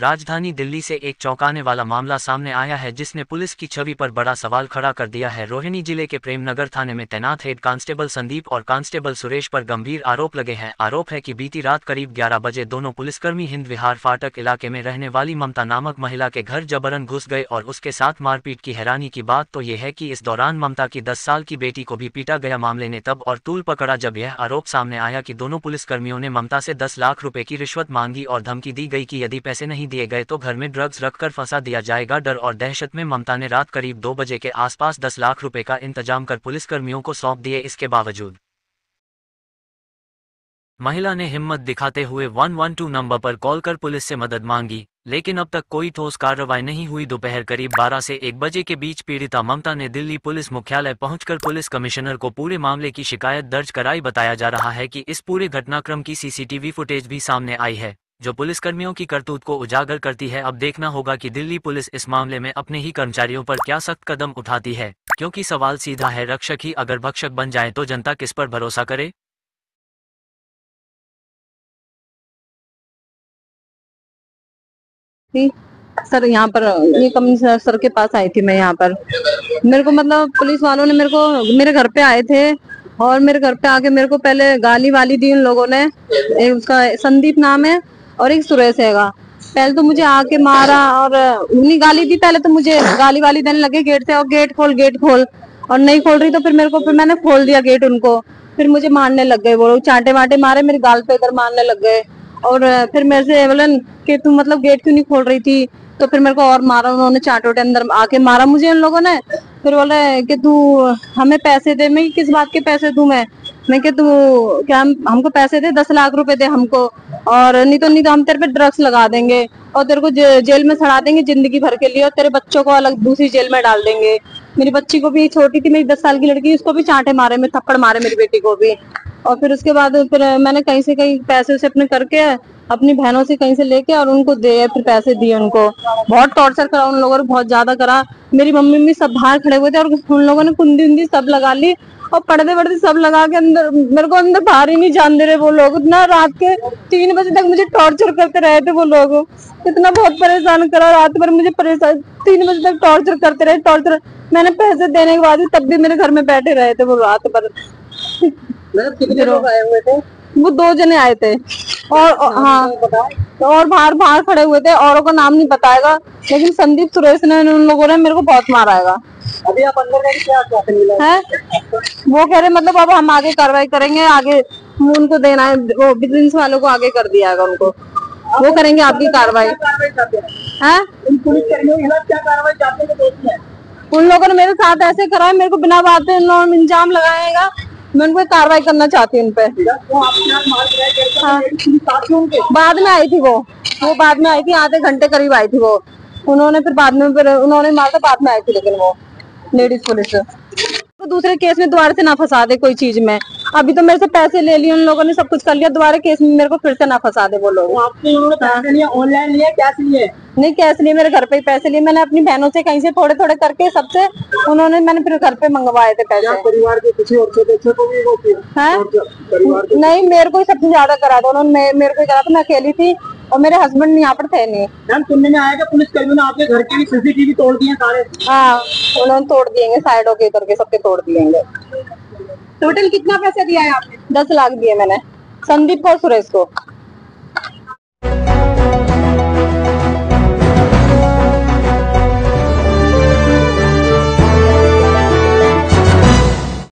राजधानी दिल्ली से एक चौंकाने वाला मामला सामने आया है जिसने पुलिस की छवि पर बड़ा सवाल खड़ा कर दिया है। रोहिणी जिले के प्रेमनगर थाने में तैनात हेड कांस्टेबल संदीप और कांस्टेबल सुरेश पर गंभीर आरोप लगे हैं। आरोप है कि बीती रात करीब 11 बजे दोनों पुलिसकर्मी हिंद विहार फाटक इलाके में रहने वाली ममता नामक महिला के घर जबरन घुस गए और उसके साथ मारपीट की। हैरानी की बात तो यह है कि इस दौरान ममता की 10 साल की बेटी को भी पीटा गया। मामले ने तब और तूल पकड़ा जब यह आरोप सामने आया कि दोनों पुलिसकर्मियों ने ममता से 10 लाख रुपए की रिश्वत मांगी और धमकी दी गई कि यदि पैसे नहीं दिए गए तो घर में ड्रग्स रखकर फंसा दिया जाएगा। डर और दहशत में ममता ने रात करीब 2 बजे के आसपास 10 लाख रुपए का इंतजाम कर पुलिसकर्मियों को सौंप दिए। इसके बावजूद महिला ने हिम्मत दिखाते हुए 112 नंबर पर कॉल कर पुलिस से मदद मांगी, लेकिन अब तक कोई ठोस कार्रवाई नहीं हुई। दोपहर करीब 12 से 1 बजे के बीच पीड़िता ममता ने दिल्ली पुलिस मुख्यालय पहुंचकर पुलिस कमिश्नर को पूरे मामले की शिकायत दर्ज कराई। बताया जा रहा है कि इस पूरे घटनाक्रम की सीसीटीवी फुटेज भी सामने आई है, जो पुलिसकर्मियों की करतूत को उजागर करती है। अब देखना होगा कि दिल्ली पुलिस इस मामले में अपने ही कर्मचारियों पर क्या सख्त कदम उठाती है, क्योंकि सवाल सीधा है, रक्षक ही अगर भक्षक बन जाए तो जनता किस पर भरोसा करे। सर यहाँ पर ये कमिश्नर सर के पास आई थी मैं। यहाँ पर मेरे को मतलब पुलिस वालों ने मेरे घर पे आए थे और मेरे घर पे आके मेरे को पहले गाली वाली दी उन लोगों ने। एक उसका संदीप नाम है और एक सुरेश हैगा। पहले तो मुझे आके मारा और उन्हीं गाली दी। पहले तो मुझे गाली वाली देने लगे गेट से, और गेट खोल और नहीं खोल रही तो फिर मैंने खोल दिया गेट उनको। फिर मुझे मारने लग गए, वो चांटे वाटे मारे मेरे गाल पे, इधर मारने लग गए। और फिर मेरे से बोले कि तुम मतलब गेट क्यों नहीं खोल रही थी, तो फिर मेरे को और मारा उन्होंने, चांटे वाटे अंदर आके मारा मुझे उन लोगों ने। फिर बोले कि तू हमें पैसे दे। मैं किस बात के पैसे दूं मैं कि तू क्या हमको पैसे दे, 10 लाख रुपए दे हमको, और नहीं तो हम तेरे पे ड्रग्स लगा देंगे और तेरे को जेल में सड़ा देंगे जिंदगी भर के लिए, और तेरे बच्चों को अलग दूसरी जेल में डाल देंगे। मेरी बच्ची को भी, छोटी थी मेरी 10 साल की लड़की, उसको भी चांटे मारे, में थप्पड़ मारे मेरी बेटी को भी। और फिर उसके बाद फिर मैंने कहीं से कहीं पैसे से अपने करके अपनी बहनों से कहीं से लेके और उनको दे, फिर पैसे दिए उनको। बहुत टॉर्चर करा उन लोगों ने, बहुत ज्यादा करा। मेरी मम्मी सब बाहर खड़े हुए थे और उन लोगों ने कुंडी उंडी सब लगा ली और पर्दे वर्दे सब लगा के अंदर, मेरे को अंदर बाहर ही नहीं जान दे रहे वो लोग। इतना रात के 3 बजे तक मुझे टॉर्चर करते रहे थे वो लोग। इतना बहुत परेशान करा, रात भर मुझे परेशान 3 बजे तक टॉर्चर करते रहे, टॉर्चर। मैंने पैसे देने के बाद भी तब भी मेरे घर में बैठे रहे थे वो रात भर। कितने लोग आए हुए थे? वो 2 जने आए थे और हाँ, और बाहर खड़े हुए थे। औरों का नाम नहीं बताएगा, लेकिन संदीप सुरेश ने, उन लोगों ने मेरे को बहुत मारा है। अभी आप अंदर गए, क्या आश्वासन मिला है? वो कह रहे मतलब अब हम आगे कार्रवाई करेंगे, आगे उनको देना है, वो बिजनेस वालों को आगे कर दिया है उनको, वो करेंगे आपकी कार्रवाई। पुलिसकर्मियों के खिलाफ क्या कार्रवाई चाहते हैं? उन लोगों ने मेरे साथ ऐसे करा है, मेरे को बिना बात पे इल्जाम लगाएगा। मैं उनको कार्रवाई करना चाहती हूँ उन पे। हाँ। बाद में आई थी वो बाद में आई थी, आधे घंटे करीब आई थी वो। उन्होंने फिर बाद में उन्होंने मारा, बाद में आई थी, लेकिन वो लेडीज पुलिस तो दूसरे केस में दोबारा से ना फंसा दे कोई चीज में। अभी तो मेरे से पैसे ले लिए उन लोगों ने, सब कुछ कर लिया, दोबारा केस में मेरे को फिर से ना फंसा दे वो लोग। आपने पैसे लिए, ऑनलाइन लिए, कैश लिए? नहीं, कैश लिए, मेरे घर पे ही पैसे लिए। मैंने अपनी बहनों से कहीं से थोड़े थोड़े करके सबसे, मैंने फिर घर पे मंगवाए थे पैसे। परिवार के किसी और सदस्य को भी वो है? नहीं, मेरे को सबसे ज्यादा करा था उन्होंने, मेरे को करा था। मैं अकेली थी और मेरे हस्बैंड यहाँ पर थे नहीं। मैम, सुनने में आया कि पुलिसकर्मियों ने आपके घर के भी सीसीटीवी तोड़ दिए सारे? हाँ, उन्होंने तोड़ दिएंगे, साइडों के करके सबके तोड़ दिएंगे। टोटल कितना पैसा दिया है आपने? 10 लाख दिए मैंने संदीप को और सुरेश को।